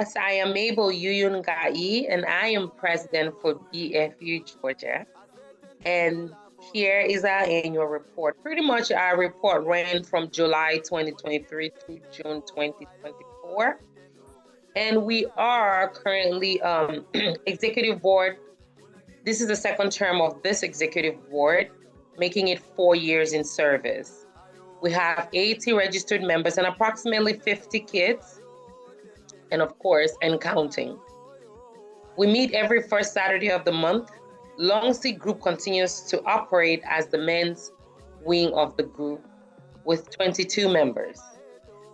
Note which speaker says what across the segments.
Speaker 1: Yes, I am Mabel Yuyungai, and I am president for BFU Georgia. And here is our annual report. Pretty much our report ran from July 2023 through June 2024. And we are currently executive board. This is the second term of this executive board, making it 4 years in service. We have 80 registered members and approximately 50 kids, and of course, and counting. We meet every first Saturday of the month. Long Sea Group continues to operate as the men's wing of the group with 22 members.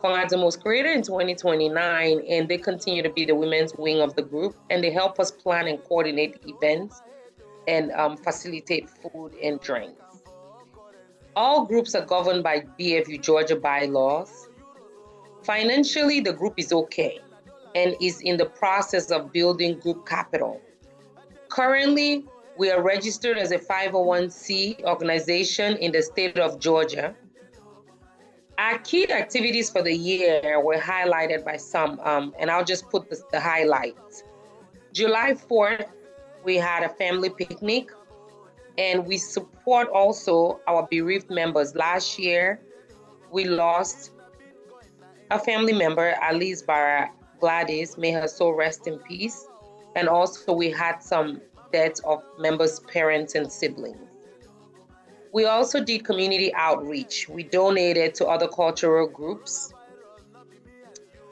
Speaker 1: Congadum was created in 2029, and they continue to be the women's wing of the group, and they help us plan and coordinate events and facilitate food and drinks. All groups are governed by BFU Georgia bylaws. Financially, the group is okay and is in the process of building group capital. Currently, we are registered as a 501c organization in the state of Georgia. Our key activities for the year were highlighted by some, and I'll just put the highlights. July 4th, we had a family picnic, and we support also our bereaved members. Last year, we lost a family member, Alice Barra Gladys, may her soul rest in peace. And also we had some deaths of members' parents and siblings. We also did community outreach. We donated to other cultural groups.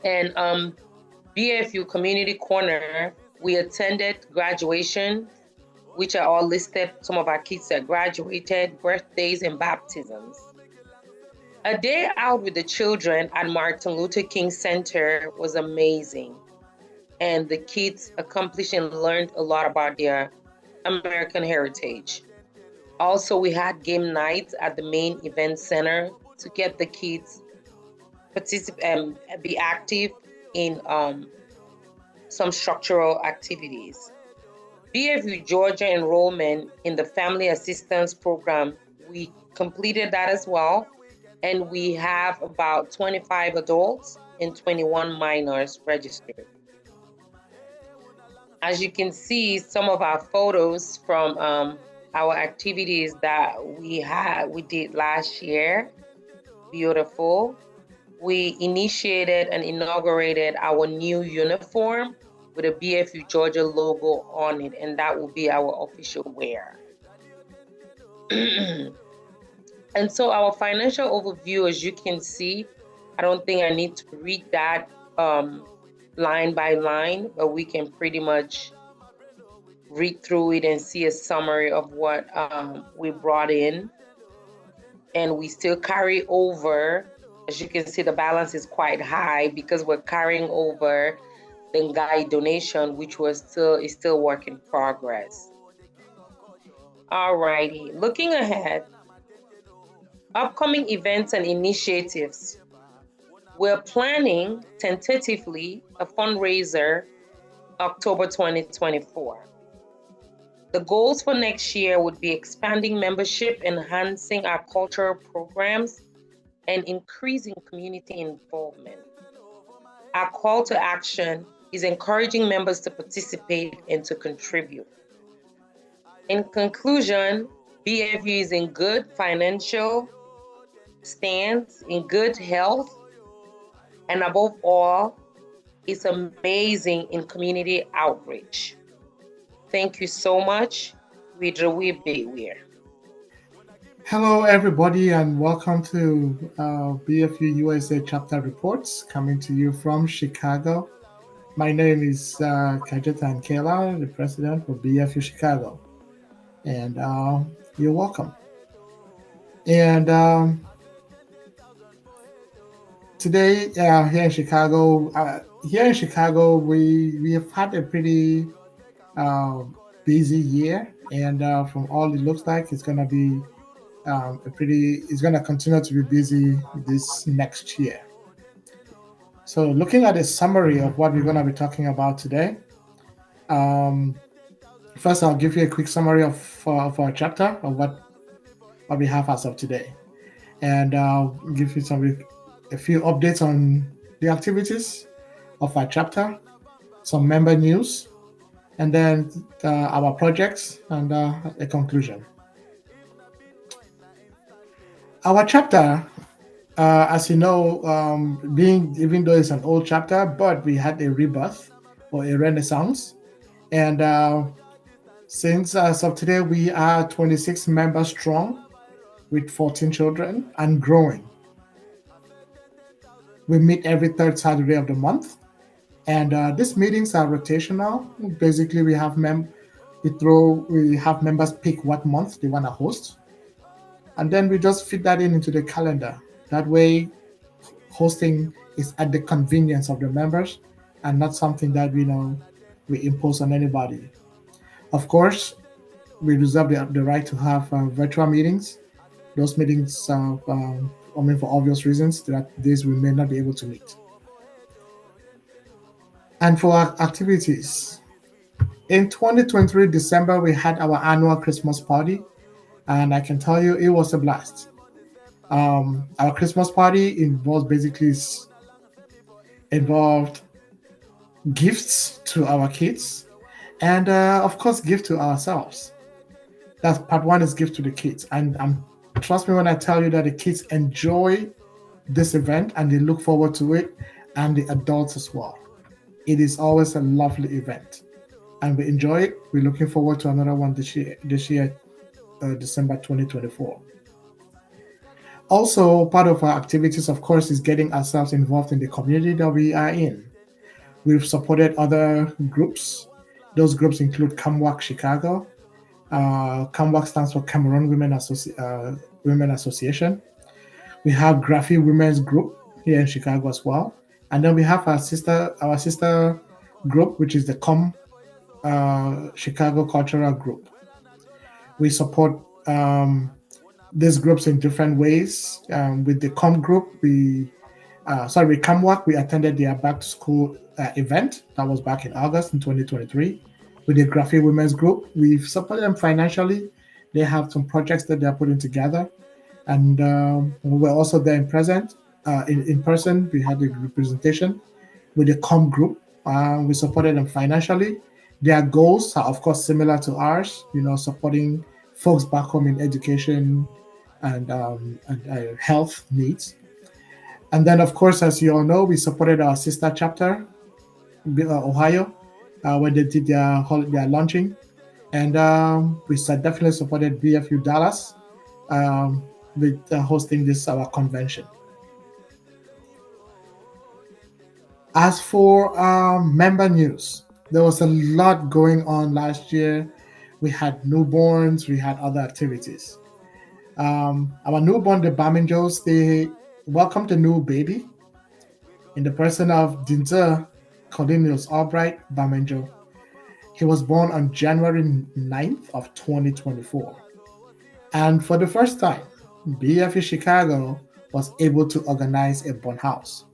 Speaker 1: And BFU Community Corner, we attended graduation, which are all listed, some of our kids that graduated, birthdays and baptisms. A day out with the children at Martin Luther King Center was amazing. And the kids accomplished and learned a lot about their American heritage. Also, we had game nights at the main event center to get the kids be active in some structural activities. BFU Georgia enrollment in the Family Assistance Program, we completed that as well. And we have about 25 adults and 21 minors registered. As you can see, some of our photos from our activities that we did last year. Beautiful. We initiated and inaugurated our new uniform with a BFU Georgia logo on it, and that will be our official wear. And so our financial overview, as you can see, I don't think I need to read that line by line, but we can pretty much read through it and see a summary of what we brought in. And we still carry over, as you can see, the balance is quite high because we're carrying over the Ngai donation, which is still work in progress. All righty, looking ahead, upcoming events and initiatives. We're planning tentatively a fundraiser October 2024. The goals for next year would be expanding membership, enhancing our cultural programs, and increasing community involvement. Our call to action is encouraging members to participate and to contribute. In conclusion, BFU is in good financial stance, in good health, and above all, it's amazing in community outreach. Thank you so much.
Speaker 2: Hello, everybody, and welcome to BFU-USA Chapter Reports, coming to you from Chicago. My name is Kajeta Nkela, the president for BFU Chicago, and you're welcome. And today, here in Chicago, we have had a pretty busy year, and from all it looks like, it's going to be it's going to continue to be busy this next year. So, looking at a summary of what we're going to be talking about today. First, I'll give you a quick summary of our chapter of what we have as of today, and I'll give you a few updates on the activities of our chapter, some member news, and then our projects and a conclusion. Our chapter, as you know, being even though it's an old chapter, but we had a rebirth or a renaissance, and since as of today we are 26 members strong with 14 children and growing. We meet every third Saturday of the month, and these meetings are rotational. Basically, we have members pick what month they want to host, and then we just fit that into the calendar. That way, hosting is at the convenience of the members and not something that we impose on anybody. Of course, we reserve the right to have virtual meetings. Those meetings, I mean, for obvious reasons, that days we may not be able to meet. And for our activities, in 2023 December, we had our annual Christmas party, and I can tell you it was a blast. Our Christmas party involved gifts to our kids, and of course, gift to ourselves. That's part one is gift to the kids, and trust me when I tell you that the kids enjoy this event and they look forward to it, and the adults as well. It is always a lovely event, and we enjoy it. We're looking forward to another one this year. December 2024. Also, part of our activities, of course, is getting ourselves involved in the community that we are in. We've supported other groups. Those groups include CAMWAC Chicago. CAMWAC stands for Cameroon Women Association. We have Graphy Women's Group here in Chicago as well. And then we have our sister group, which is the Chicago Cultural Group. We support these groups in different ways. With the group, with CAMWAC, we attended their back to school event that was back in August in 2023. With the Graphic Women's Group, we've supported them financially. They have some projects that they're putting together, and we were also there in person. We had a representation with the group. We supported them financially. Their goals are, of course, similar to ours. Supporting folks back home in education and health needs. And then, of course, as you all know, we supported our sister chapter, Ohio, when they did their launching. And we definitely supported BFU Dallas with hosting our convention. As for member news, there was a lot going on last year. We had newborns, we had other activities. Our newborn, the Bamingos, they welcomed a new baby in the person of Dinter Cornelius Albright Baminjo. He was born on January 9th of 2024. And for the first time, BFU Chicago was able to organize a born house.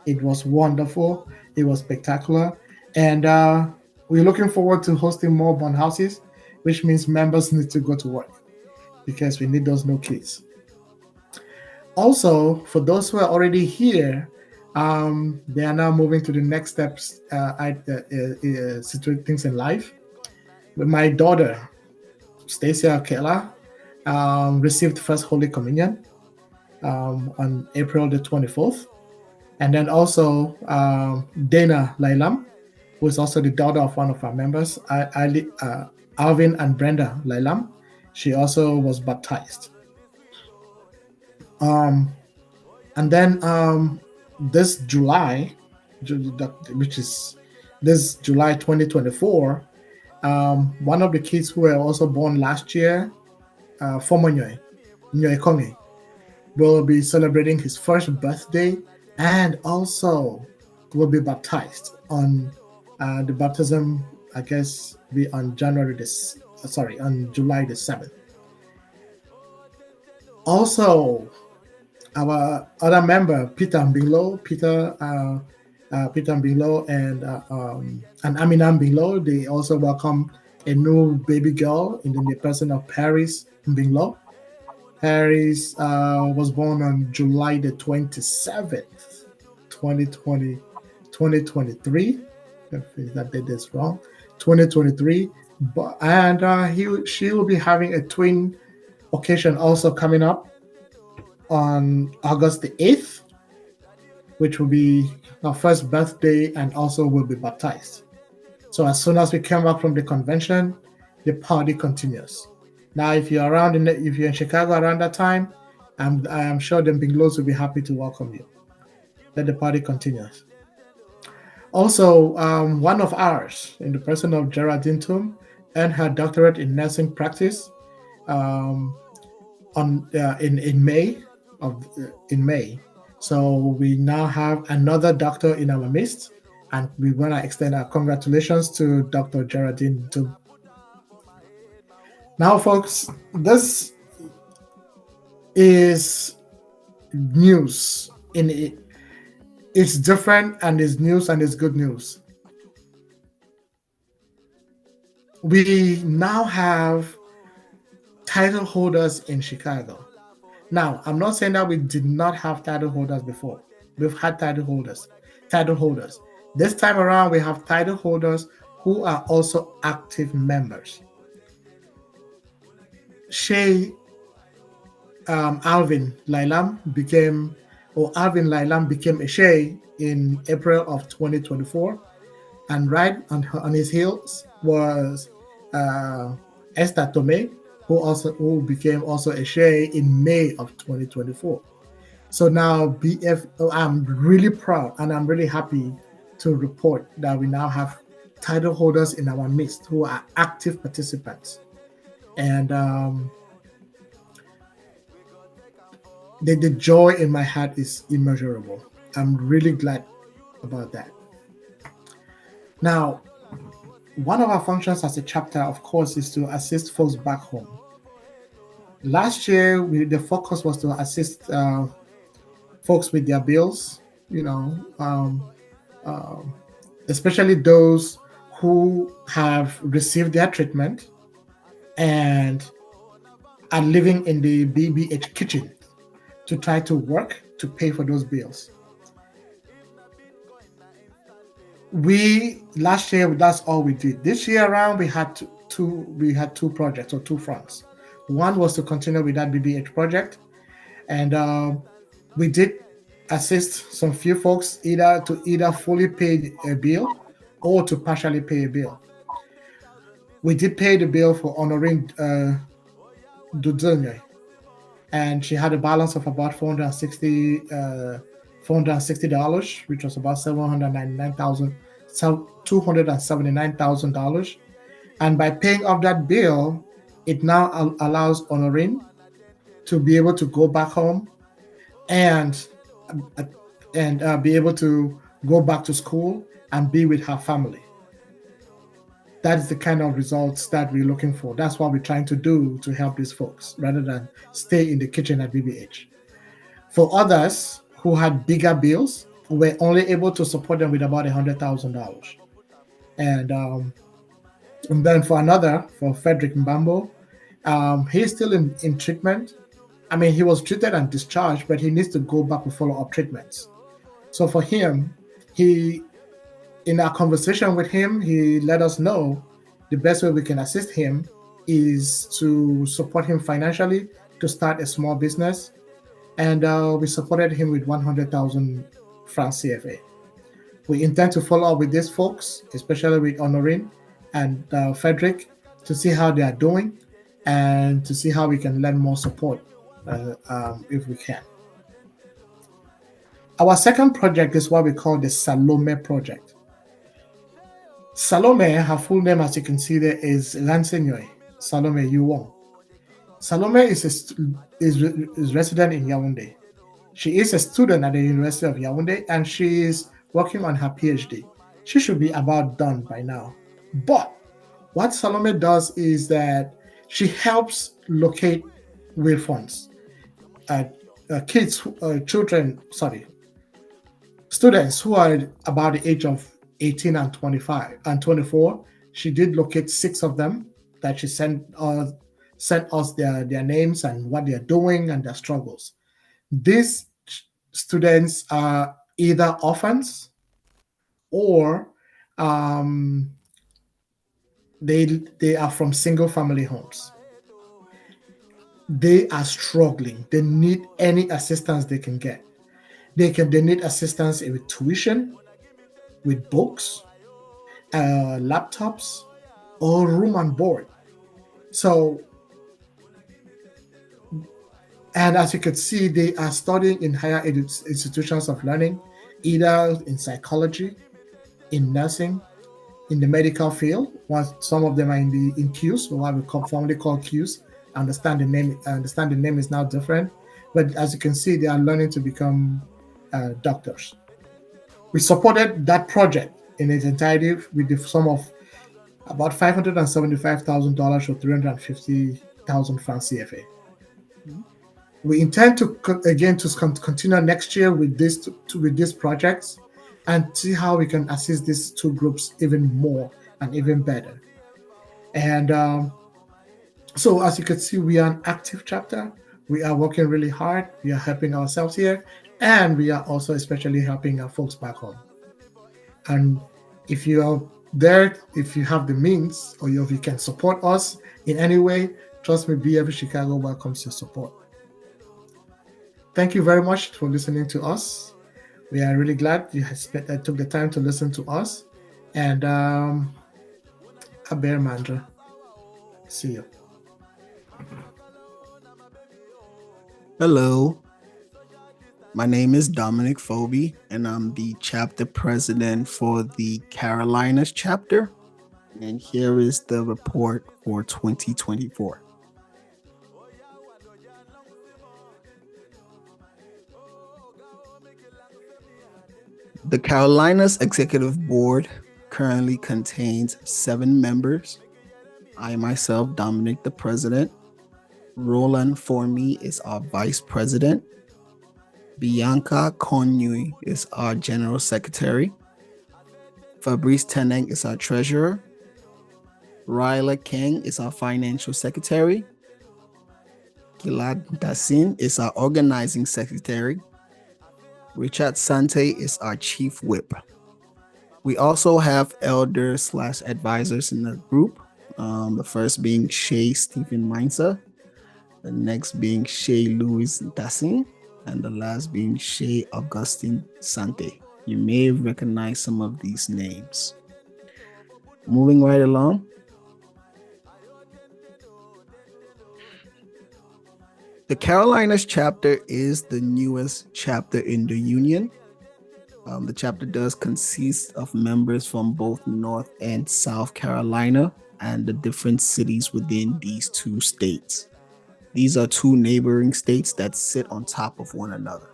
Speaker 2: It was wonderful. It was spectacular. And we're looking forward to hosting more born houses, which means members need to go to work because we need those new kids. Also, for those who are already here, they are now moving to the next steps, things in life. With my daughter, Stacia Kela, received First Holy Communion on April the 24th. And then also Dana Lailam, who is also the daughter of one of our members, Alvin and Brenda Lailam. She also was baptized. And then this July, which is this July 2024, one of the kids who were also born last year, Fomonyoy Kongi, will be celebrating his first birthday and also will be baptized on the baptism, I guess, be on July the 7th. Also, our other member, Peter Mbilo and Amina Mbilo, they also welcome a new baby girl in the person of Paris Mbilo. Paris was born on July the 27th, 2023. If that date is wrong, 2023. She will be having a twin occasion also coming up on August the 8th, which will be her first birthday and also will be baptized. So as soon as we come back from the convention, the party continues. Now, if you're around if you're in Chicago around that time, I'm sure the Binglos will be happy to welcome you. Let the party continues. Also, one of ours, in the person of Geraldine Toom, earned her doctorate in nursing practice um, on in May in May. So we now have another doctor in our midst, and we want to extend our congratulations to Dr. Geraldine Toom. Now, folks, this is news. It's different and it's news and it's good news. We now have title holders in Chicago. Now, I'm not saying that we did not have title holders before. We've had title holders. This time around, we have title holders who are also active members. Shay Alvin Lailam became a Shay in April of 2024, and right on his heels was Esther Tomei, who became also a Shay in May of 2024. So now I'm really proud and I'm really happy to report that we now have title holders in our midst who are active participants. And the joy in my heart is immeasurable. I'm really glad about that. Now, one of our functions as a chapter, of course, is to assist folks back home. Last year, the focus was to assist folks with their bills, especially those who have received their treatment and are living in the BBH kitchen to try to work to pay for those bills. Last year, that's all we did. This year around, we had two projects or two fronts. One was to continue with that BBH project, and we did assist some few folks either fully pay a bill or to partially pay a bill. We did pay the bill for Honorine Dudzonye, and she had a balance of about $460, which was about $279,000. And by paying off that bill, it now allows Honorine to be able to go back home and be able to go back to school and be with her family. That is the kind of results that we're looking for. That's what we're trying to do to help these folks rather than stay in the kitchen at BBH. For others who had bigger bills, we're only able to support them with about $100,000. And then for Frederick Mbambo, he's still in treatment. I mean, he was treated and discharged, but he needs to go back for follow-up treatments. So for him, in our conversation with him, he let us know the best way we can assist him is to support him financially to start a small business. And we supported him with 100,000 francs CFA. We intend to follow up with these folks, especially with Honorine and Frederick, to see how they are doing and to see how we can lend more support if we can. Our second project is what we call the Salome Project. Salome, her full name, as you can see there, is Lansenyoy Salome Yuwong. Salome is resident in Yaoundé. She is a student at the University of Yaoundé, and she is working on her PhD. She should be about done by now. But what Salome does is that she helps locate will funds. Students who are about the age of 18 and 25 and 24. She did locate 6 of them that she sent us their names and what they're doing and their struggles. These students are either orphans or Um, they are from single family homes. They are struggling. They need any assistance they can get. They need assistance with tuition, with books, laptops, or room and board. So, and as you can see, they are studying in higher institutions of learning, either in psychology, in nursing, in the medical field. While some of them are in Qs, what we formerly call Qs. I understand the name is now different, but as you can see, they are learning to become doctors. We supported that project in its entirety with the sum of about $575,000 or 350,000 francs CFA. We intend to continue next year with with these projects and see how we can assist these two groups even more and even better. And so, as you can see, we are an active chapter. We are working really hard. We are helping ourselves here, and we are also especially helping our folks back home. And if you are there, if you have the means, or if you can support us in any way, trust me, BFU Chicago welcomes your support. Thank you very much for listening to us. We are really glad you took the time to listen to us. And Aber Mandra. See you.
Speaker 3: Hello, my name is Dominic Phoebe, and I'm the chapter president for the Carolinas chapter. And here is the report for 2024. The Carolinas Executive Board currently contains 7 members. I myself, Dominic, the president. Roland Formy is our vice president. Bianca Conui is our general secretary. Fabrice Teneng is our treasurer. Ryla King is our financial secretary. Gilad Dassin is our organizing secretary. Richard Sante is our chief whip. We also have elders/advisors in the group. The first being Shay Stephen Meinzer, the next being Shay Louis Dassin, and the last being Shay Augustine Sante. You may recognize some of these names. Moving right along. The Carolinas chapter is the newest chapter in the Union. The chapter does consist of members from both North and South Carolina and the different cities within these 2 states. These are 2 neighboring states that sit on top of one another.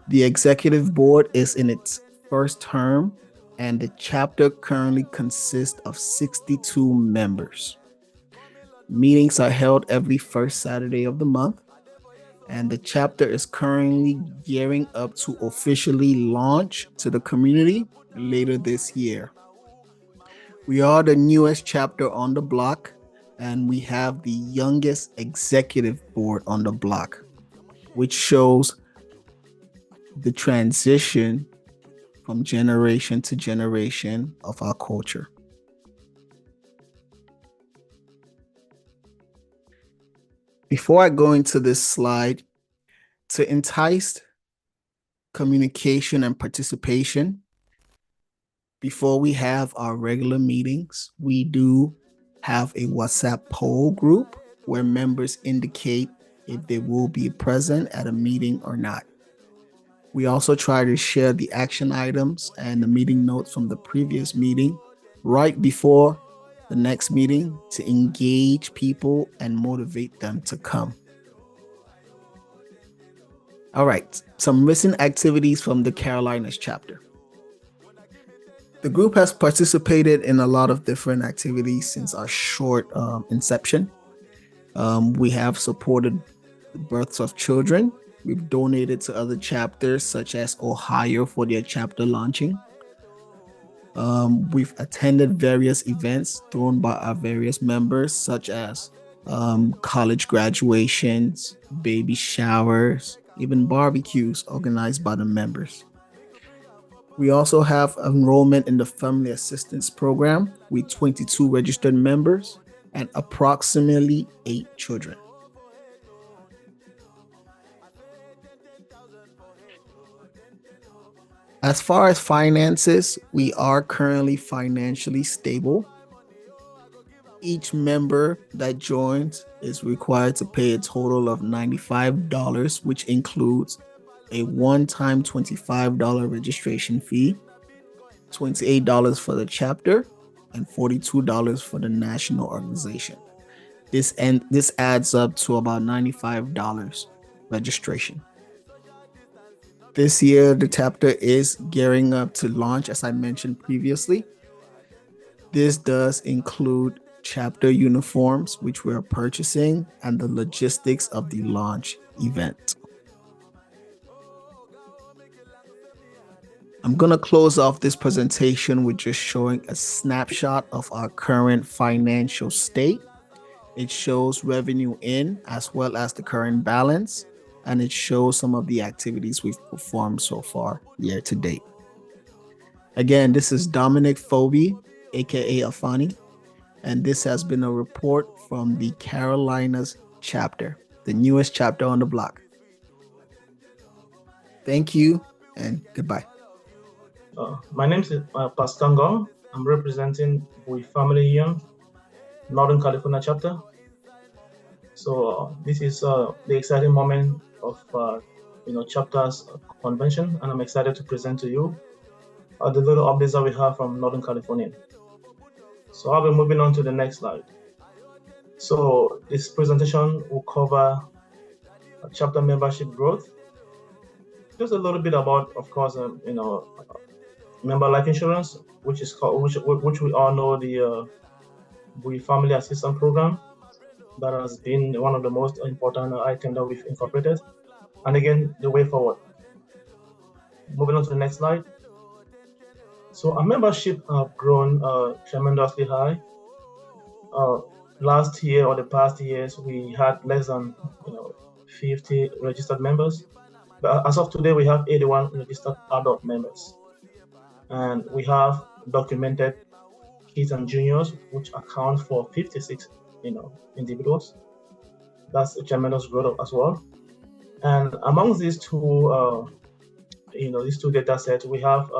Speaker 3: The executive board is in its first term, and the chapter currently consists of 62 members. Meetings are held every first Saturday of the month, and the chapter is currently gearing up to officially launch to the community later this year. We are the newest chapter on the block, and we have the youngest executive board on the block, which shows the transition from generation to generation of our culture. Before I go into this slide, to entice communication and participation, before we have our regular meetings, we do have a WhatsApp poll group where members indicate if they will be present at a meeting or not. We also try to share the action items and the meeting notes from the previous meeting right before the next meeting to engage people and motivate them to come. All right, some recent activities from the Carolinas chapter. The group has participated in a lot of different activities since our short inception. We have supported the births of children. We've donated to other chapters such as Ohio for their chapter launching. We've attended various events thrown by our various members, such as college graduations, baby showers, even barbecues organized by the members. We also have enrollment in the Family Assistance Program with 22 registered members and approximately 8 children. As far as finances, we are currently financially stable. Each member that joins is required to pay a total of $95, which includes a one-time $25 registration fee, $28 for the chapter, and $42 for the national organization. This adds up to about $95 registration. This year, the chapter is gearing up to launch, as I mentioned previously. This does include chapter uniforms, which we are purchasing, and the logistics of the launch event. I'm going to close off this presentation with just showing a snapshot of our current financial state. It shows revenue in as well as the current balance, and it shows some of the activities we've performed so far year to date. Again, this is Dominic Phoebe, aka Afani, and this has been a report from the Carolinas chapter, the newest chapter on the block. Thank you and goodbye.
Speaker 4: My name is Pastor Ngong. I'm representing BFU Family Union, Northern California chapter. So this is the exciting moment of chapters convention, and I'm excited to present to you the little updates that we have from Northern California. So I'll be moving on to the next slide. So this presentation will cover chapter membership growth. Just a little bit about, of course, member life insurance, which is called, which we all know, the BFU Family Assistance Program. That has been one of the most important items that we've incorporated. And again, the way forward. Moving on to the next slide. So our membership have grown tremendously high. Last year or the past years, we had less than 50 registered members. But as of today, we have 81 registered adult members. And we have documented kids and juniors, which account for 56 individuals. That's a tremendous growth as well. And amongst these two, these two data sets, we have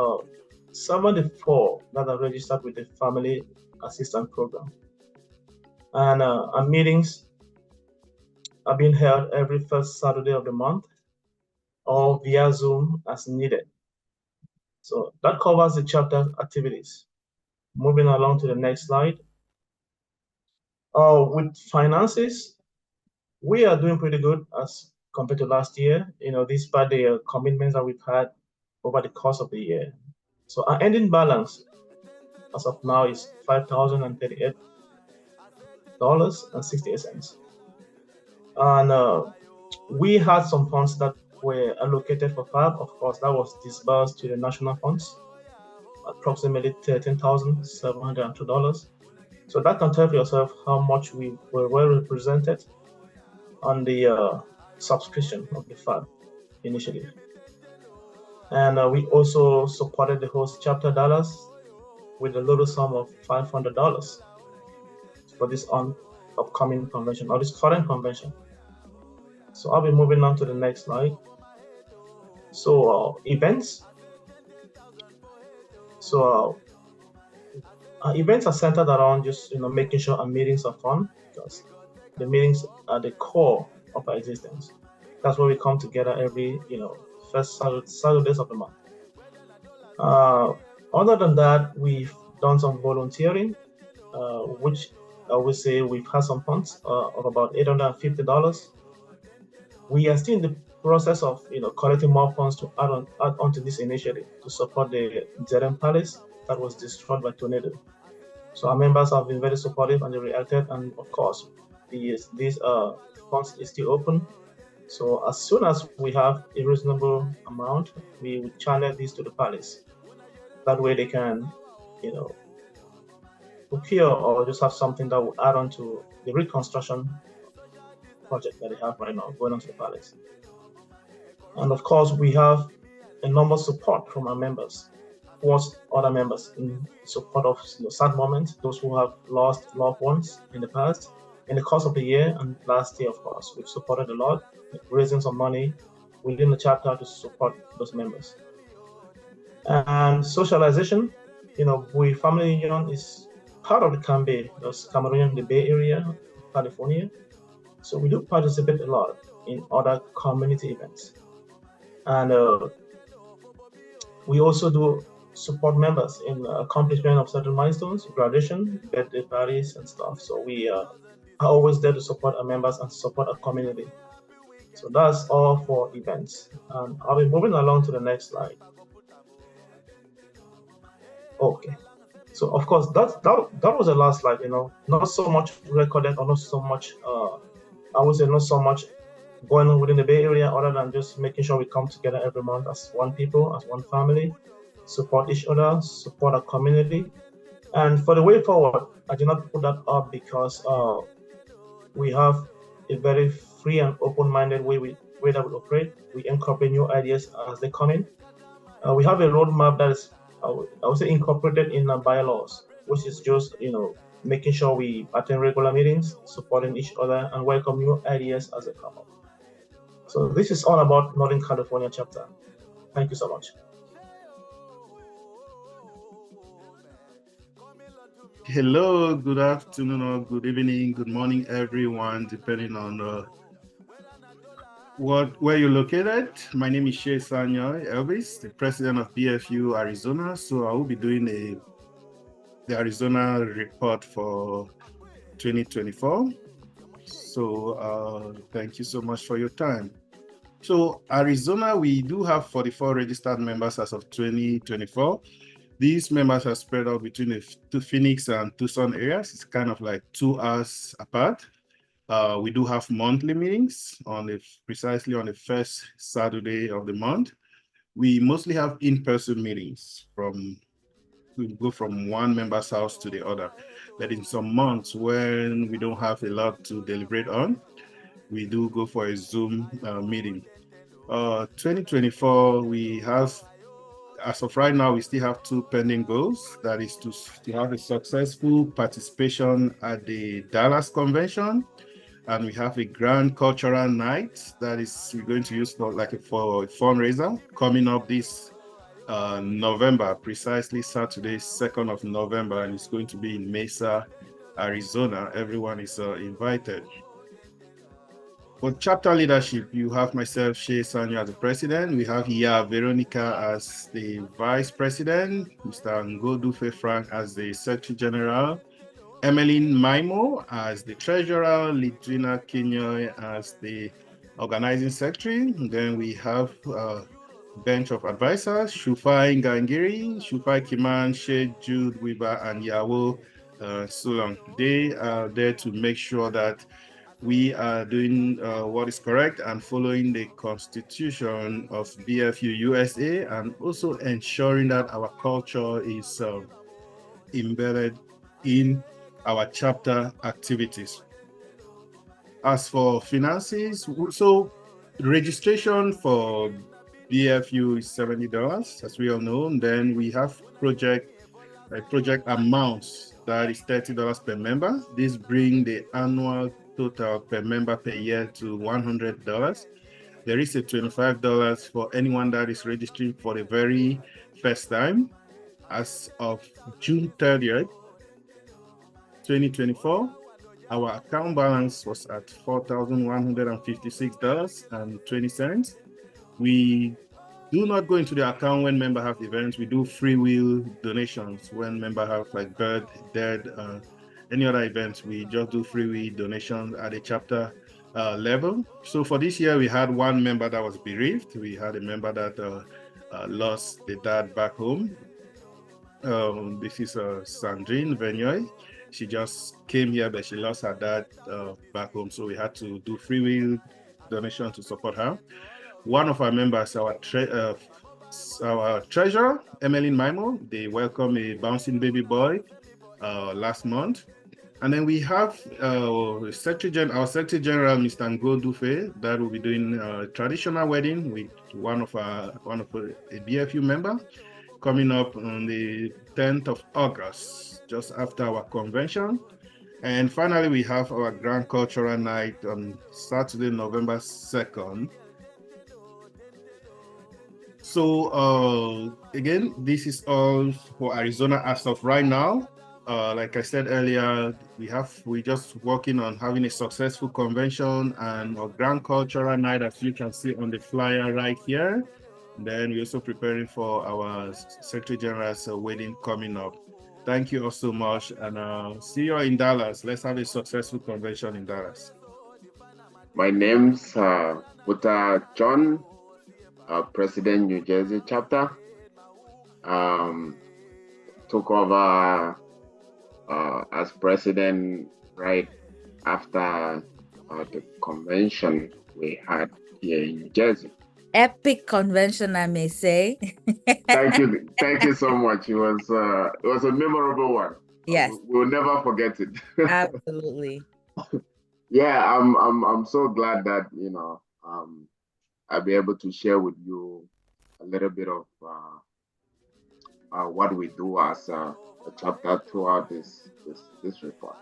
Speaker 4: 74 that are registered with the Family Assistance Program. And our meetings are being held every first Saturday of the month or via Zoom as needed. So that covers the chapter activities. Moving along to the next slide. With finances, we are doing pretty good as compared to last year, despite the commitments that we've had over the course of the year. So our ending balance as of now is $5,038.68. And we had some funds that were allocated for FAB. Of course, that was disbursed to the national funds, approximately $13,702. So that can tell for yourself how much we were well represented on the subscription of the FAB initiative. And we also supported the host chapter Dallas with a little sum of $500 for this upcoming convention, or this current convention. So I'll be moving on to the next slide. So events. So our events are centered around just making sure our meetings are fun, because the meetings are the core of our existence. That's where we come together every first Saturdays of the month. Other than that, we've done some volunteering, which I would say we've had some funds of about $850. We are still in the process of collecting more funds to add on to this initiative to support the Zedem Palace that was destroyed by tornado. So our members have been very supportive and they reacted, and of course these funds is still open. So as soon as we have a reasonable amount, we will channel this to the palace. That way they can procure or just have something that will add on to the reconstruction project that they have right now going on to the palace. And of course, we have enormous support from our members. towards other members in support of sad moments, those who have lost loved ones in the past. In the course of the year and last year, of course, we've supported a lot, raising some money within the chapter to support those members. And socialization, we Family Union is part of the Cambe, those Cameroonian, the Bay Area, California. So we do participate a lot in other community events. And we also do support members in accomplishment of certain milestones, graduation, birthday parties, and stuff. So we are always there to support our members and support our community. So that's all for events. And I'll be moving along to the next slide. Okay. So of course that was the last slide. Not so much recorded or not so much. I would say not so much going on within the Bay Area, other than just making sure we come together every month as one people, as one family, support each other, support our community. And for the way forward, I did not put that up because we have a very free and open-minded way that we operate. We incorporate new ideas as they come in. We have a roadmap that is, I would say, incorporated in our bylaws, which is just, making sure we attend regular meetings, supporting each other, and welcome new ideas as they come up. So this is all about Northern California chapter. Thank you so much.
Speaker 5: Hello, good afternoon or good evening, good morning, everyone, depending on where you're located. My name is Shea Sanyoy Elvis, the president of BFU Arizona. So I will be doing the Arizona report for 2024. So thank you so much for your time. So Arizona, we do have 44 registered members as of 2024. These members are spread out between the Phoenix and Tucson areas. It's kind of like 2 hours apart. We do have monthly meetings precisely on the first Saturday of the month. We mostly have in-person meetings. We go from one member's house to the other. But in some months when we don't have a lot to deliberate on, we do go for a Zoom meeting. 2024, we have, as of right now, we still have 2 pending goals. That is to have a successful participation at the Dallas Convention, and we have a grand cultural night that is we're going to use for a fundraiser coming up this November, precisely Saturday, 2nd of November, and it's going to be in Mesa, Arizona. Everyone is invited. For chapter leadership, you have myself, Shea Sanyo, as the president. We have Ya Veronica as the vice president, Mr. Ngodufe Frank as the secretary general, Emmeline Maimo as the treasurer, Lidrina Kinyoy as the organizing secretary. And then we have a bench of advisors, Shufai Ngangiri, Shufai Kiman, Shea Jude Weber, and Yawo Sulong. They are there to make sure that we are doing what is correct and following the constitution of BFU-USA, and also ensuring that our culture is embedded in our chapter activities. As for finances, so registration for BFU is $70, as we all know. And then we have project amounts that is $30 per member. This brings the annual total per member per year to $100. There is a $25 for anyone that is registering for the very first time. As of June 30th, 2024, our account balance was at $4,156.20. We do not go into the account when members have events. We do free will donations when members have like birth, death, any other events. We just do free will donations at a chapter level. So for this year, we had one member that was bereaved. We had a member that lost the dad back home. This is Sandrine Venyoy. She just came here, but she lost her dad back home. So we had to do free will donation to support her. One of our members, our treasurer, Emmeline Maimo, they welcomed a bouncing baby boy last month. And then we have our Secretary General, Mr. Ngo Dufe, that will be doing a traditional wedding with one of a BFU member, coming up on the 10th of August, just after our convention. And finally, we have our Grand Cultural Night on Saturday, November 2nd. So again, this is all for Arizona as of right now. Like I said earlier, we're just working on having a successful convention and a Grand Cultural Night, as you can see on the flyer right here. And then we're also preparing for our Secretary General's wedding coming up. Thank you all so much, and see you in Dallas. Let's have a successful convention in Dallas.
Speaker 6: My name's Buta John, President New Jersey Chapter. Took over as president right after the convention we had here in New Jersey.
Speaker 7: Epic convention, I may say.
Speaker 6: Thank you so much. It was a memorable one.
Speaker 7: Yes,
Speaker 6: we'll never forget it.
Speaker 7: absolutely.
Speaker 6: Yeah, I'm so glad that I'll be able to share with you a little bit of what we do as a chapter throughout this report.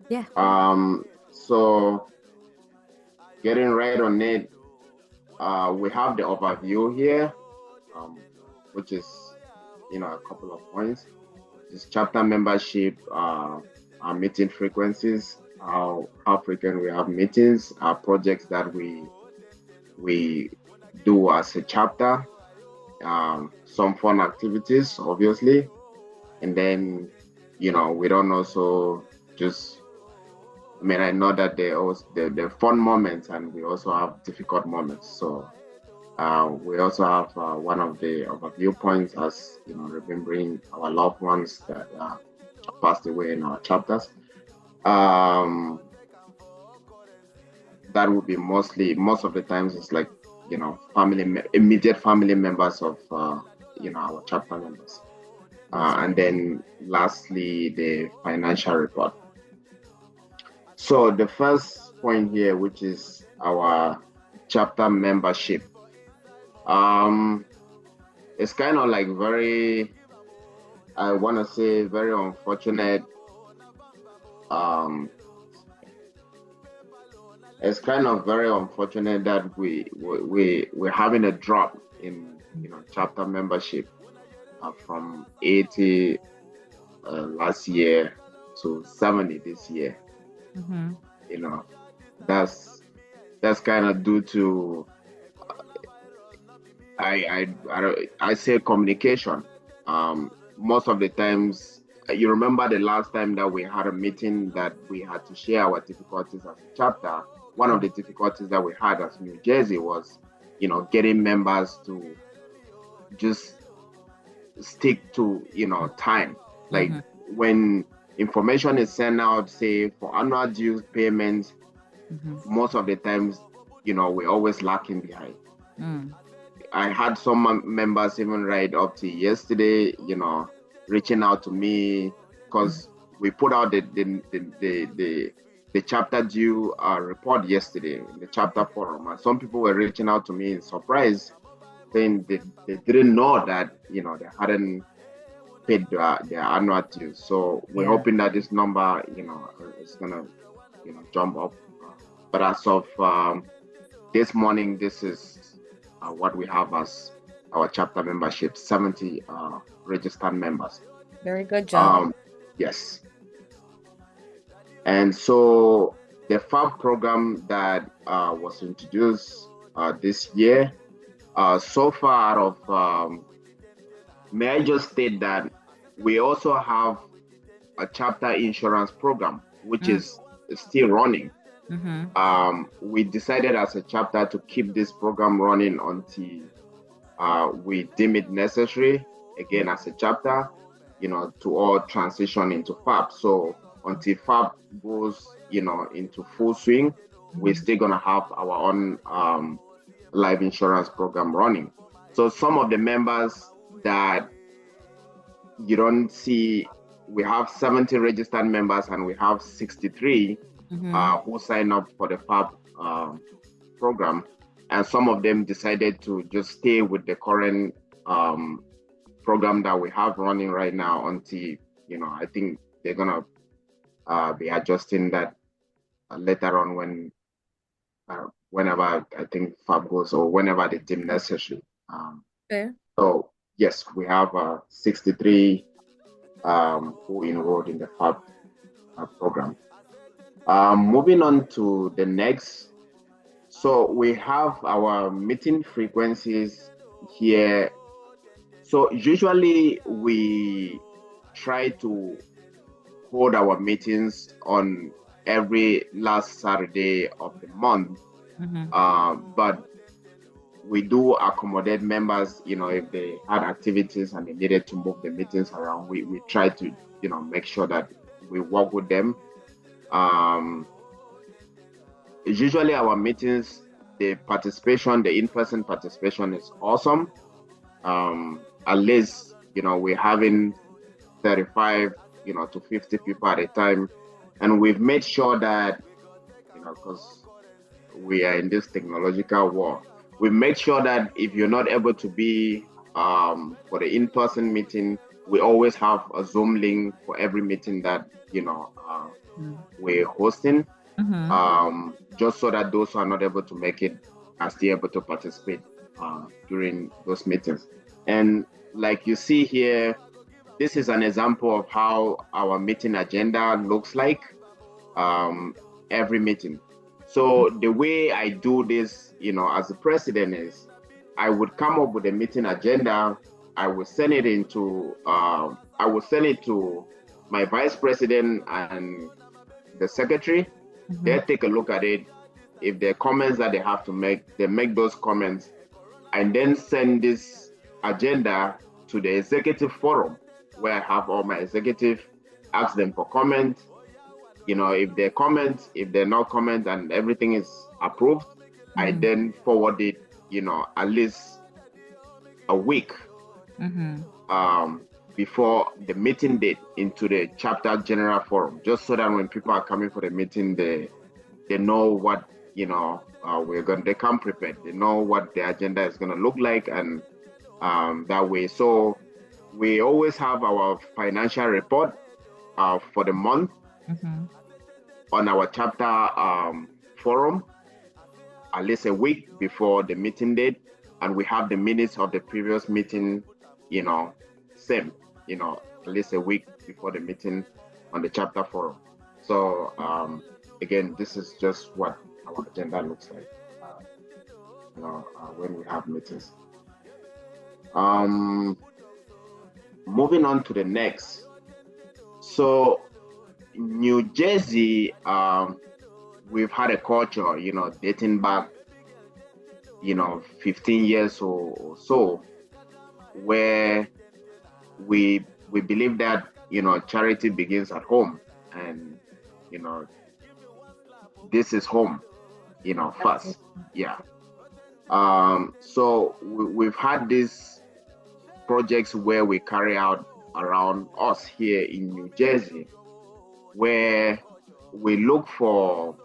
Speaker 7: Yeah.
Speaker 6: So getting right on it, we have the overview here, which is a couple of points. This chapter membership, our meeting frequencies, how frequent we have meetings, our projects that we do as a chapter, some fun activities, obviously, and then we don't also just. I know that there are fun moments, and we also have difficult moments. So we also have one of the overview points as remembering our loved ones that passed away in our chapters. That would be most of the times it's like immediate family members of our chapter members, and then lastly the financial report. So the first point here, which is our chapter membership, it's kind of like very unfortunate. It's kind of very unfortunate that we're having a drop in chapter membership from 80 last year to 70 this year.
Speaker 7: Mm-hmm.
Speaker 6: That's kind of due to I say communication. Most of the times, you remember the last time that we had a meeting that we had to share our difficulties as a chapter. One of the difficulties that we had as New Jersey was, getting members to just stick to, time. Like when information is sent out, say for annual dues payments, most of the times, we're always lacking behind. I had some members even right up to yesterday, reaching out to me because we put out the chapter due report yesterday in the chapter forum, and some people were reaching out to me in surprise, saying they didn't know that they hadn't paid their annual dues. So we're hoping that this number is gonna jump up. But as of this morning, this is what we have as our chapter membership: 70 registered members.
Speaker 7: Very good job.
Speaker 6: Yes. And so the FAB program that was introduced this year, so far out of, may I just state that we also have a chapter insurance program, which is still running. We decided as a chapter to keep this program running until we deem it necessary, again as a chapter, to all transition into FAB. So until FAB goes, into full swing, we're still gonna have our own life insurance program running. So some of the members that you don't see, we have 70 registered members and we have 63 who sign up for the FAB program, and some of them decided to just stay with the current program that we have running right now until, I think they're gonna be adjusting that later on whenever I think FAB goes or whenever they deem necessary.
Speaker 7: Okay.
Speaker 6: So yes, we have 63 who enrolled in the FAB program. Moving on to the next. So we have our meeting frequencies here. So usually we try to hold our meetings on every last Saturday of the month. But we do accommodate members, if they had activities and they needed to move the meetings around, we try to, make sure that we work with them. Usually our meetings, the in-person participation is awesome. At least, we're having 35, to 50 people at a time. And we've made sure that, because we are in this technological war, we make sure that if you're not able to be for the in-person meeting, we always have a Zoom link for every meeting that, we're hosting. Just so that those who are not able to make it are still able to participate during those meetings. And like you see here, this is an example of how our meeting agenda looks like every meeting. So the way I do this, as a president is, I would come up with a meeting agenda. I would send it to my vice president and the secretary. They take a look at it. If there are comments that they have to make, they make those comments, and then send this agenda to the executive forum, where I have all my executive, ask them for comment. If they comment, if they're not comment and everything is approved, I then forward it, at least a week before the meeting date into the chapter general forum, just so that when people are coming for the meeting, they know what, they come prepared. They know what the agenda is going to look like, and that way. So we always have our financial report for the month on our chapter forum, at least a week before the meeting date, and we have the minutes of the previous meeting, same, at least a week before the meeting on the chapter forum. So again, this is just what our agenda looks like, when we have meetings. Moving on to the next. So New Jersey, we've had a culture, dating back, 15 years or so, where we believe that, charity begins at home, and, this is home, first. Yeah. So we've had these projects where we carry out around us here in New Jersey, where we look for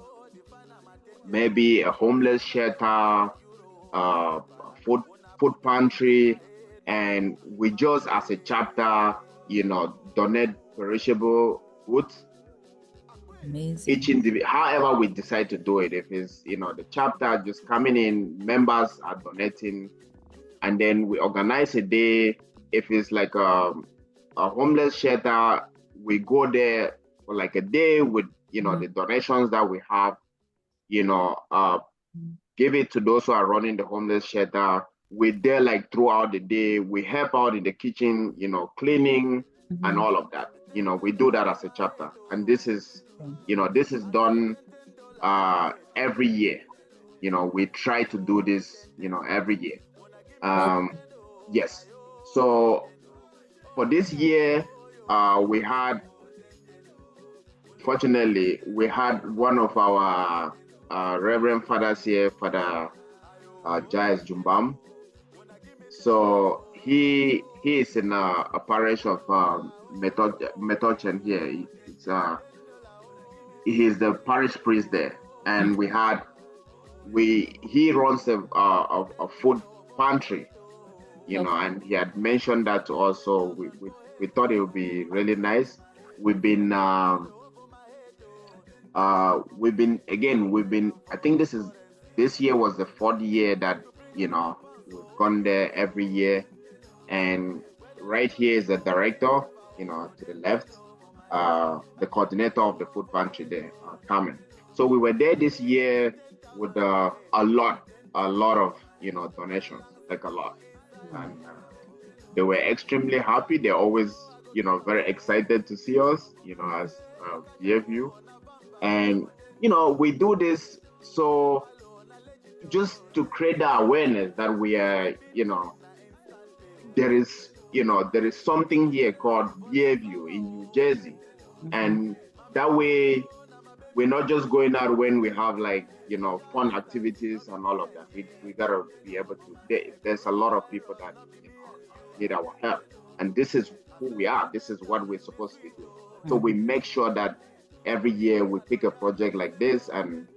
Speaker 6: maybe a homeless shelter, food pantry, and we just, as a chapter, donate perishable goods.
Speaker 7: Amazing.
Speaker 6: However we decide to do it, if it's, the chapter just coming in, members are donating, and then we organize a day. If it's like a homeless shelter, we go there for like a day with, the donations that we have, give it to those who are running the homeless shelter. We're there like throughout the day. We help out in the kitchen, cleaning and all of that. We do that as a chapter. And this is, this is done every year. We try to do this, every year. Yes. So for this year, fortunately, we had one of our Reverend Fathers here, Father Jais Jumbam. So he is in a parish of Metochen here. He's the parish priest there, and he runs a food pantry. and he had mentioned that to us, so we thought it would be really nice. We've been I think this year was the 4th year that we've gone there every year. And right here is the director, to the left, the coordinator of the food pantry there, Carmen. So we were there this year with a lot of donations, like a lot, and they were extremely happy. They're always very excited to see us, as BFU, and we do this so just to create the awareness that we are, there is something here called BFU in New Jersey, and that way we're not just going out when we have fun activities and all of that. We gotta be able to. There's a lot of people that need our help, and this is who we are. This is what we're supposed to be doing. So we make sure that every year we pick a project like this, and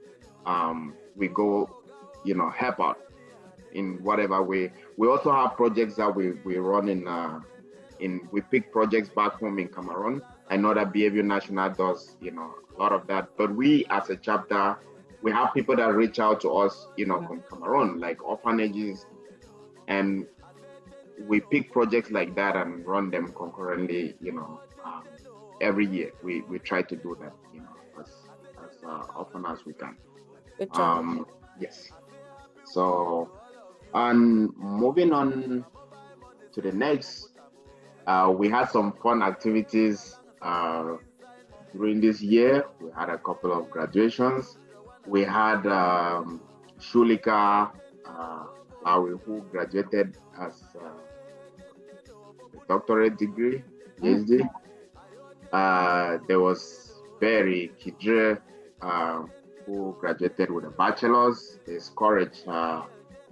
Speaker 6: we go, help out in whatever way. We also have projects that we run we pick projects back home in Cameroon. I know that BFU National does, a lot of that. But we, as a chapter, we have people that reach out to us, from Cameroon, like orphanages, and we pick projects like that and run them concurrently, every year. We try to do that, as often as we can.
Speaker 7: Good job.
Speaker 6: Yes. So, and moving on to the next, we had some fun activities during this year. We had a couple of graduations. We had Shulika Lawi, who graduated as a doctorate degree, PhD. There was Barry Kidre, who graduated with a bachelor's. There's Courage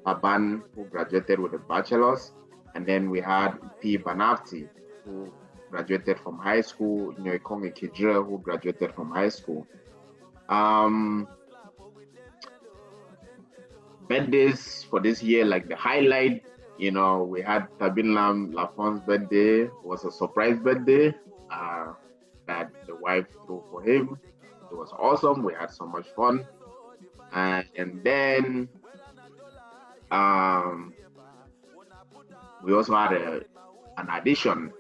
Speaker 6: Aban, who graduated with a bachelor's. And then we had P. Banafti, who graduated from high school. Nyoikongi Kidre, who graduated from high school. Birthdays for this year, like the highlight, we had Tabinlam Lafon's birthday. It was a surprise birthday that the wife threw for him. It was awesome. We had so much fun. And then we also had an addition,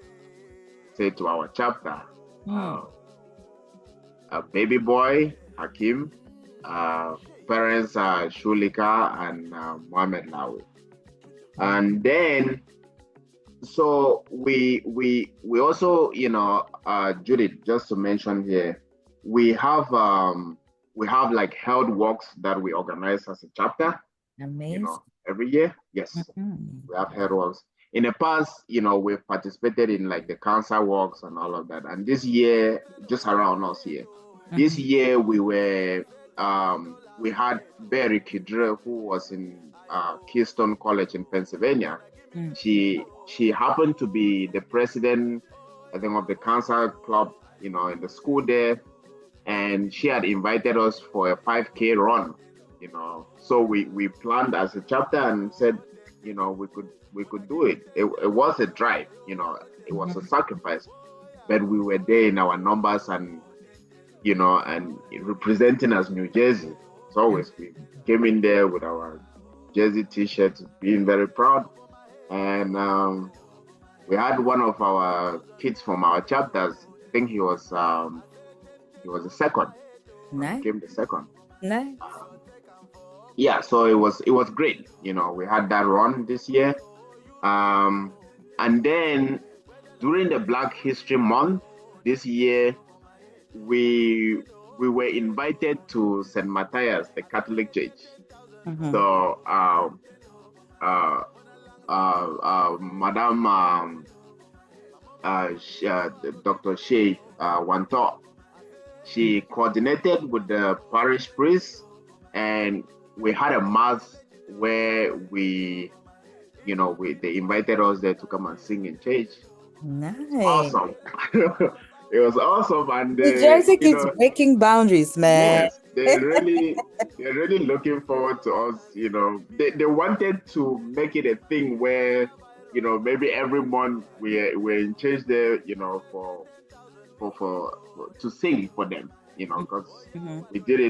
Speaker 6: to our chapter. A baby boy, Hakim, parents are Shulika and Mohammed Lawi. And then, so we also, Judith, just to mention here, we have like health walks that we organize as a chapter.
Speaker 7: Amazing.
Speaker 6: Every year. Yes, we have health walks. In the past, we've participated in like the cancer walks and all of that. And this year, just around us here, this year we were, we had Barry Kidre, who was in Keystone College in Pennsylvania. She happened to be the president, I think, of the cancer club, in the school there. And she had invited us for a 5K run, So we planned as a chapter and said, we could do it. It was a drive, it was a sacrifice, but we were there in our numbers and, and representing as New Jersey. As always, we came in there with our Jersey t-shirts, being very proud. And we had one of our kids from our chapters, I think he was the second.
Speaker 7: Nice.
Speaker 6: Came the second.
Speaker 7: Nice.
Speaker 6: Yeah, so it was great. We had that run this year. And then during the Black History Month this year, we were invited to St. Matthias, the Catholic Church. So Madam Dr. Shea Wanto, she coordinated with the parish priest, and we had a mass where they invited us there to come and sing in church.
Speaker 7: Nice.
Speaker 6: Awesome. It was awesome. And
Speaker 7: New Jersey keeps breaking boundaries, man.
Speaker 6: Yes, they're really looking forward to us. They wanted to make it a thing where maybe every month we're in church there, for to sing for them, because we did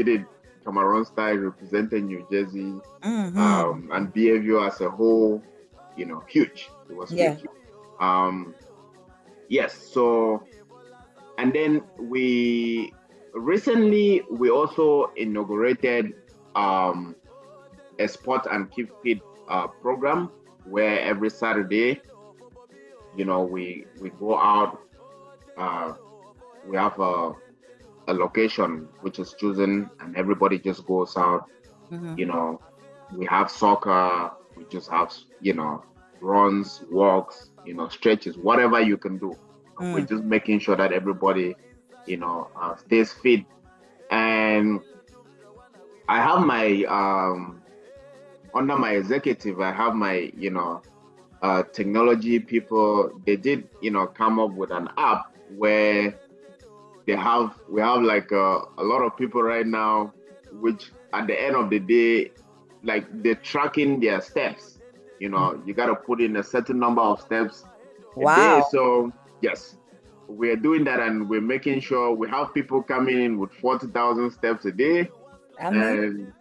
Speaker 6: it Cameroon style, representing New Jersey, and BFU as a whole, huge. It was huge. Yes. So, and then we also inaugurated a sport and keep fit program where every Saturday, we go out. We have a location which is chosen, and everybody just goes out. We have soccer. We just have runs, walks, stretches, whatever you can do. We're just making sure that everybody stays fit. And I have my under my executive, I have my technology people. They did come up with an app where we have like a lot of people right now, which at the end of the day, like, they're tracking their steps. You got to put in a certain number of steps a day. So yes, we're doing that, and we're making sure we have people coming in with 40,000 steps a day. And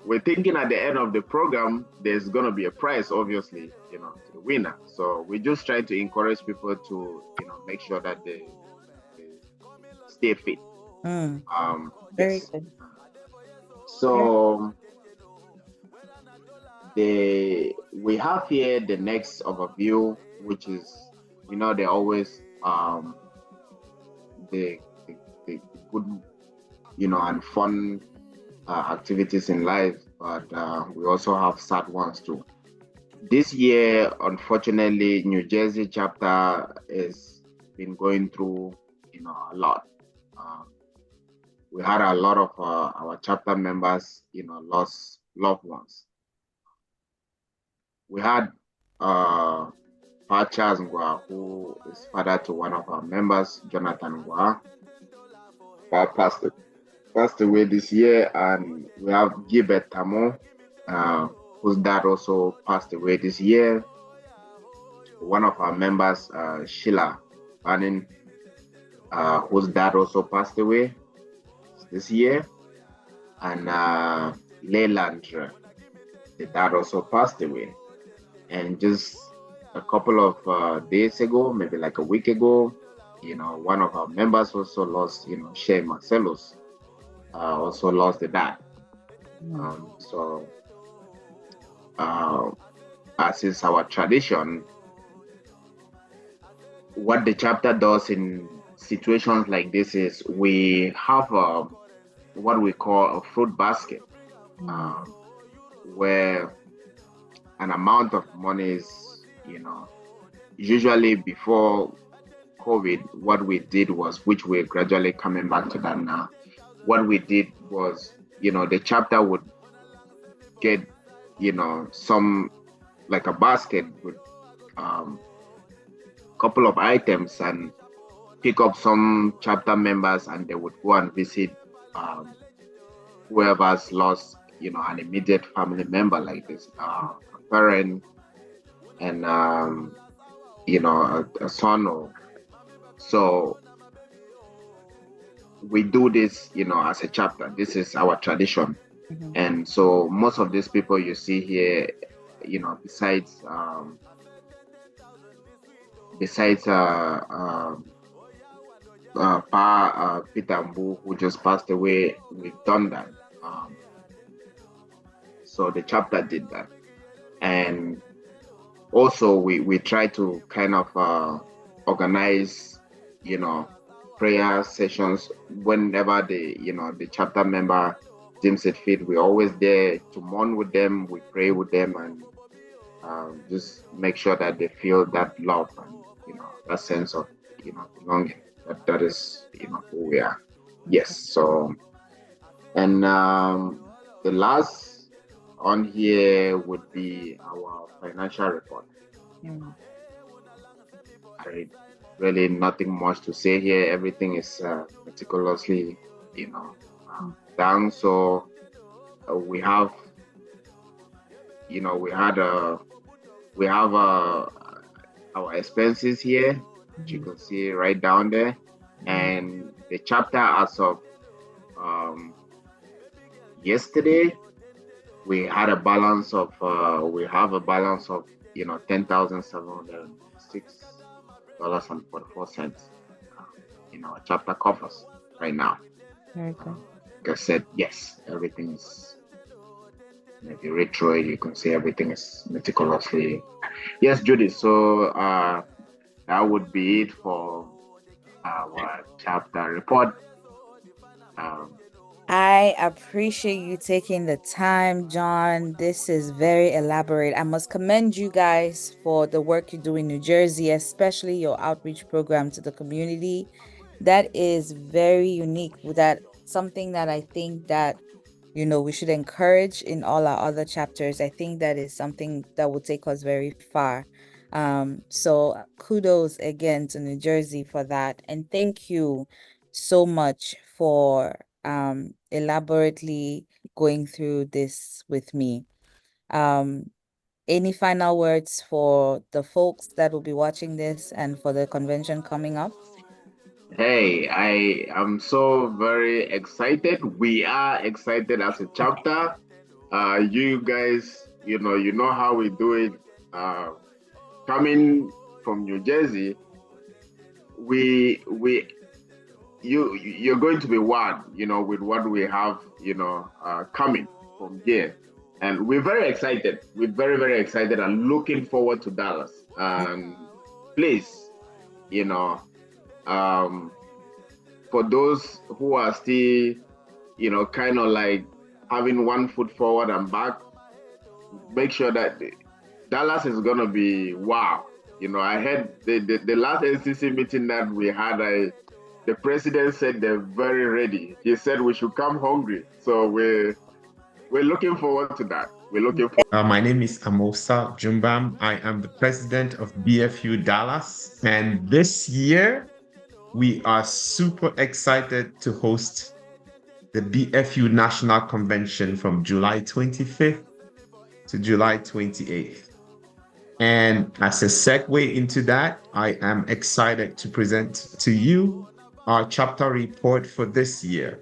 Speaker 6: we're thinking at the end of the program, there's going to be a prize, obviously, to the winner. So we just try to encourage people to, make sure that they stay fit.
Speaker 7: Very good.
Speaker 6: So we have here the next overview, which is, they always the good, and fun activities in life, but we also have sad ones too. This year, unfortunately, New Jersey chapter has been going through, a lot. We had a lot of our chapter members, lost loved ones. We had Charles Ngwa, who is father to one of our members, Jonathan Ngwa, passed away this year. And we have Gilbert Tamo, whose dad also passed away this year. One of our members, Sheila Banning, whose dad also passed away this year. And Leyland, the dad also passed away. And just a couple of days ago, maybe like a week ago, one of our members also lost, Shea Marcellus, also lost the dad. So as is our tradition, what the chapter does in situations like this is we have what we call a fruit basket, where an amount of money is, usually before COVID, what we did was, which we're gradually coming back to that now, what we did was, the chapter would get, some, like a basket with couple of items, and pick up some chapter members, and they would go and visit whoever's lost, an immediate family member, like this, a parent, and a son. Or so we do this, as a chapter. This is our tradition. And so most of these people you see here, besides Peter Mbu, who just passed away, we've done that. So the chapter did that. And also we try to kind of organize, prayer sessions whenever the chapter member deems it fit. We're always there to mourn with them. We pray with them, and just make sure that they feel that love and that sense of belonging. That is who we are. Yes. So, and the last on here would be our financial report. Really nothing much to say here. Everything is meticulously done. So we have we had a We have our expenses here, which you can see right down there, and the chapter as of yesterday, we had a balance of $10,706.44 in our chapter coffers right now.
Speaker 7: Very good.
Speaker 6: Like I said, yes, everything is. If you read through it, you can see everything is meticulously. Yes, Judy. So that would be it for our chapter report.
Speaker 7: I appreciate you taking the time, John. This is very elaborate. I must commend you guys for the work you do in New Jersey, especially your outreach program to the community. That is very unique. That something that I think that we should encourage in all our other chapters. I think that is something that will take us very far. So kudos again to New Jersey for that. And thank you so much for elaborately going through this with me. Any final words for the folks that will be watching this and for the convention coming up?
Speaker 6: Hey, I am so very excited. We are excited as a chapter. You guys, you know how we do it. Coming from New Jersey, you're going to be wowed, with what we have, coming from here. And we're very excited. We're very, very excited and looking forward to Dallas. And please, for those who are still, kind of like having one foot forward and back, make sure that Dallas is going to be wow. I heard the last NCC meeting that we had, the president said they're very ready. He said we should come hungry. So we're looking forward to that. We're looking forward.
Speaker 8: My name is Amosa Jumbam. I am the president of BFU Dallas. And this year, we are super excited to host the BFU National Convention from July 25th to July 28th. And as a segue into that, I am excited to present to you our chapter report for this year.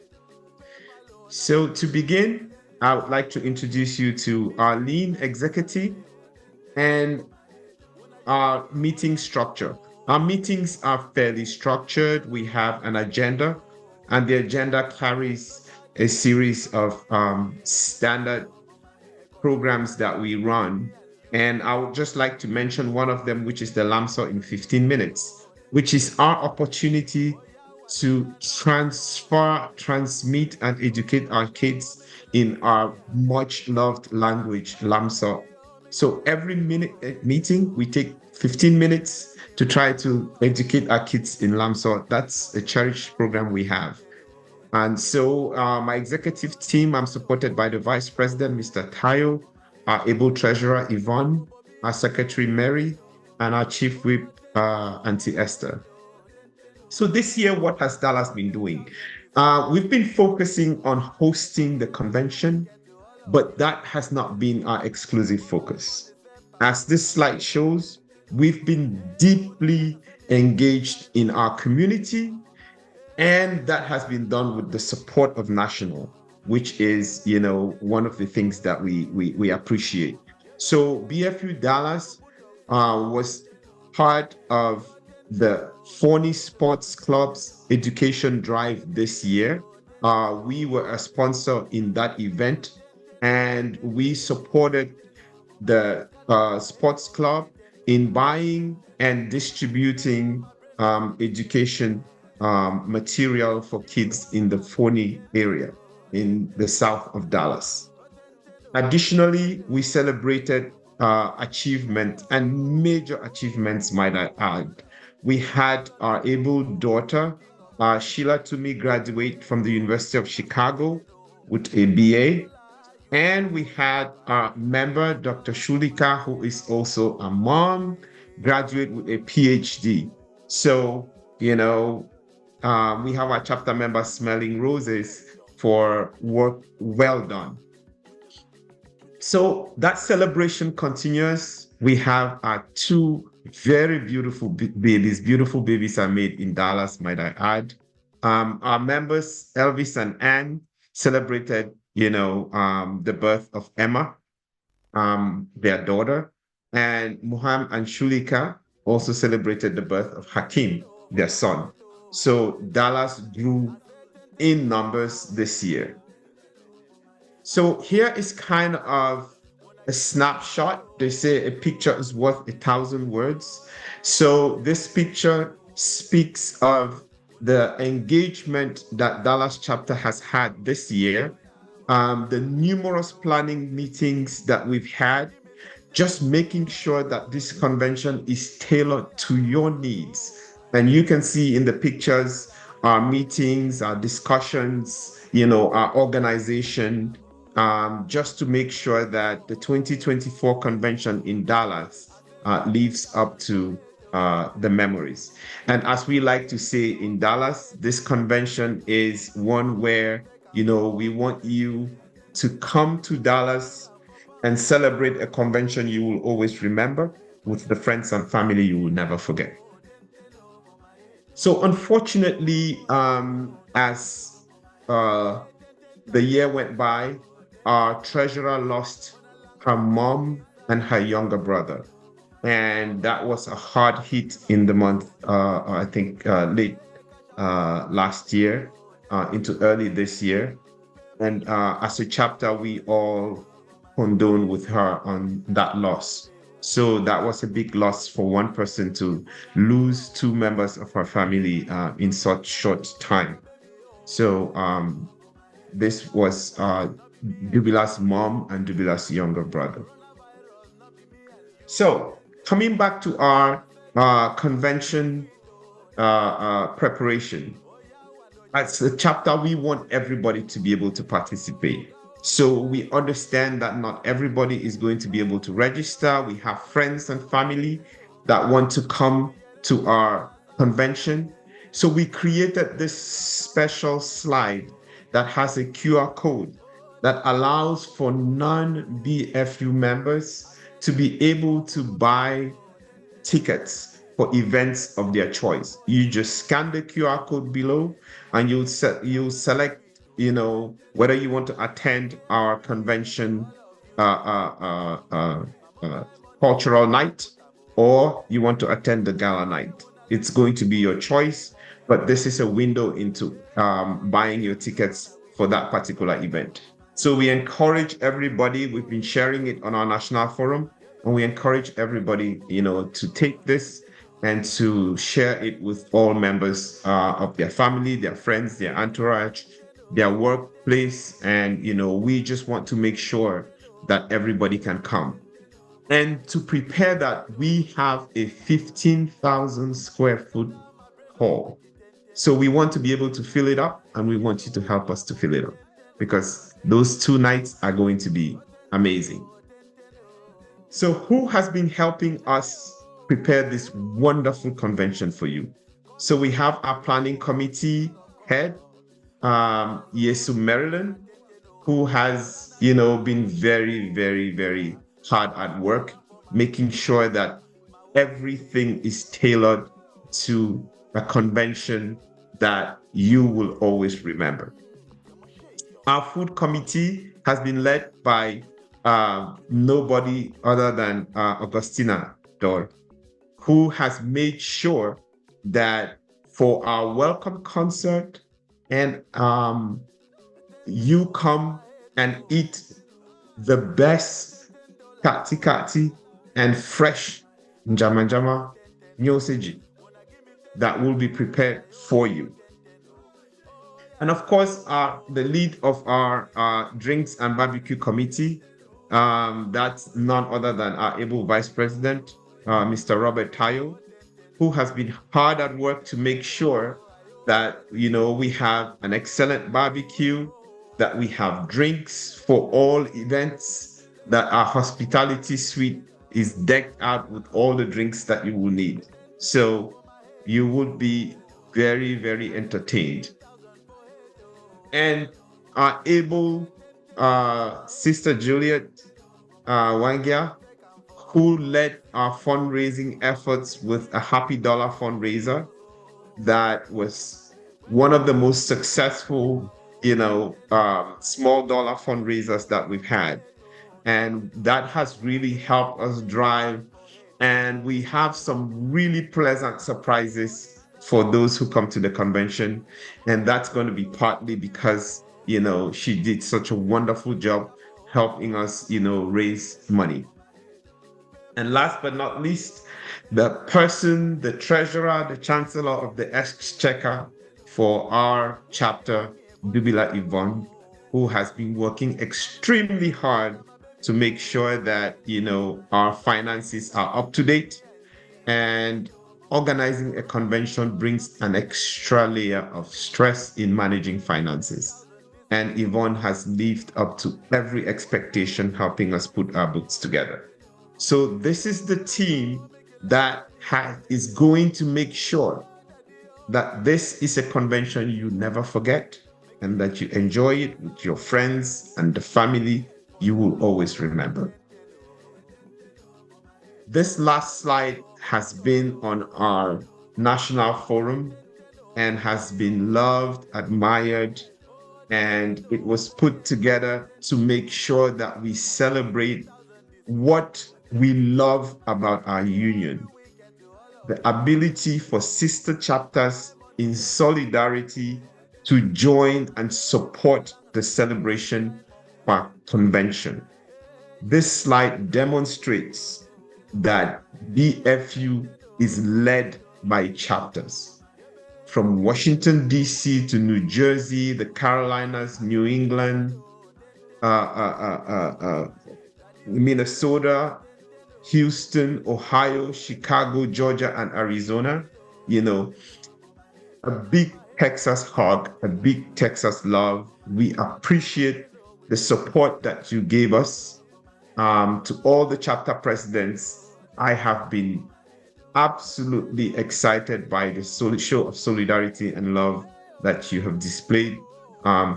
Speaker 8: So to begin, I would like to introduce you to our lean executive and our meeting structure. Our meetings are fairly structured. We have an agenda, and the agenda carries a series of standard programs that we run. And I would just like to mention one of them, which is the LAMSA in 15 minutes, which is our opportunity to transmit, and educate our kids in our much loved language, LAMSA. So every meeting, we take 15 minutes to try to educate our kids in LAMSA. That's a cherished program we have. And so my executive team, I'm supported by the Vice President, Mr. Tayo, our able treasurer, Yvonne, our secretary, Mary, and our chief whip, Auntie Esther. So this year, what has Dallas been doing? We've been focusing on hosting the convention, but that has not been our exclusive focus. As this slide shows, we've been deeply engaged in our community, and that has been done with the support of National, which is, one of the things that we appreciate. So BFU Dallas was part of the Forney Sports Club's education drive this year. We were a sponsor in that event, and we supported the sports club in buying and distributing education material for kids in the Forney area in the south of Dallas. Additionally, we celebrated achievement and major achievements, might I add. We had our able daughter, Sheila Toomey, graduate from the University of Chicago with a BA. And we had our member, Dr. Shulika, who is also a mom, graduate with a PhD. So, we have our chapter member smelling roses for work well done. So that celebration continues we have two very beautiful babies. Beautiful babies are made in Dallas, might I add. Our members, Elvis and Anne, celebrated, the birth of Emma, their daughter, and Muhammad and Shulika also celebrated the birth of Hakim, their son. So Dallas grew in numbers this year. So here is kind of a snapshot. They say a picture is worth 1,000 words. So this picture speaks of the engagement that Dallas chapter has had this year, the numerous planning meetings that we've had, just making sure that this convention is tailored to your needs. And you can see in the pictures our meetings, our discussions, our organization, just to make sure that the 2024 convention in Dallas lives up to the memories. And as we like to say in Dallas, this convention is one where, we want you to come to Dallas and celebrate a convention you will always remember with the friends and family you will never forget. So unfortunately, as the year went by, our treasurer lost her mom and her younger brother. And that was a hard hit in the month, I think late last year into early this year. And as a chapter, we all condone with her on that loss. So that was a big loss for one person to lose two members of her family in such short time. So this was Dubila's mom and Dubila's younger brother. So coming back to our convention preparation, as a chapter, we want everybody to be able to participate. So we understand that not everybody is going to be able to register. We have friends and family that want to come to our convention. So we created this special slide that has a QR code that allows for non-BFU members to be able to buy tickets for events of their choice. You just scan the QR code below and you'll select, whether you want to attend our convention cultural night or you want to attend the gala night. It's going to be your choice, but this is a window into buying your tickets for that particular event. So we encourage everybody, we've been sharing it on our national forum, and we encourage everybody, to take this and to share it with all members of their family, their friends, their entourage, their workplace. And, we just want to make sure that everybody can come. And to prepare that, we have a 15,000 square foot hall. So we want to be able to fill it up, and we want you to help us to fill it up, because those 2 nights are going to be amazing. So who has been helping us prepare this wonderful convention for you? So we have our planning committee head, Yesu Maryland, who has, been very, very, very hard at work, making sure that everything is tailored to a convention that you will always remember. Our food committee has been led by nobody other than Augustina Dor, who has made sure that for our welcome concert and you come and eat the best kati and fresh njama nyoseji that will be prepared for you. And of course, the lead of our drinks and barbecue committee, that's none other than our able vice president, Mr. Robert Tayo, who has been hard at work to make sure that, we have an excellent barbecue, that we have drinks for all events, that our hospitality suite is decked out with all the drinks that you will need. So you would be very, very entertained. And our able Sister Juliet Wangia, who led our fundraising efforts with a Happy Dollar fundraiser that was one of the most successful, small dollar fundraisers that we've had. And that has really helped us drive. And we have some really pleasant surprises for those who come to the convention. And that's going to be partly because, she did such a wonderful job helping us, raise money. And last but not least, the treasurer, the chancellor of the exchequer for our chapter, Dubila Yvonne, who has been working extremely hard to make sure that, our finances are up to date. And organizing a convention brings an extra layer of stress in managing finances. And Yvonne has lived up to every expectation, helping us put our books together. So this is the team that is going to make sure that this is a convention you never forget and that you enjoy it with your friends and the family you will always remember. This last slide has been on our national forum and has been loved, admired, and it was put together to make sure that we celebrate what we love about our union. The ability for sister chapters in solidarity to join and support the celebration of our convention. This slide demonstrates that BFU is led by chapters. From Washington, D.C. to New Jersey, the Carolinas, New England, Minnesota, Houston, Ohio, Chicago, Georgia, and Arizona. A big Texas hug, a big Texas love. We appreciate the support that you gave us. To all the chapter presidents, I have been absolutely excited by the show of solidarity and love that you have displayed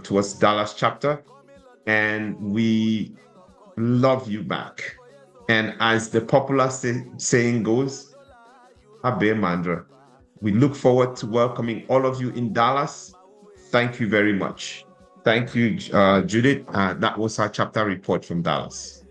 Speaker 8: towards Dallas chapter. And we love you back. And as the popular saying goes, Abe Mandra. We look forward to welcoming all of you in Dallas. Thank you very much. Thank you, Judith. That was our chapter report from Dallas.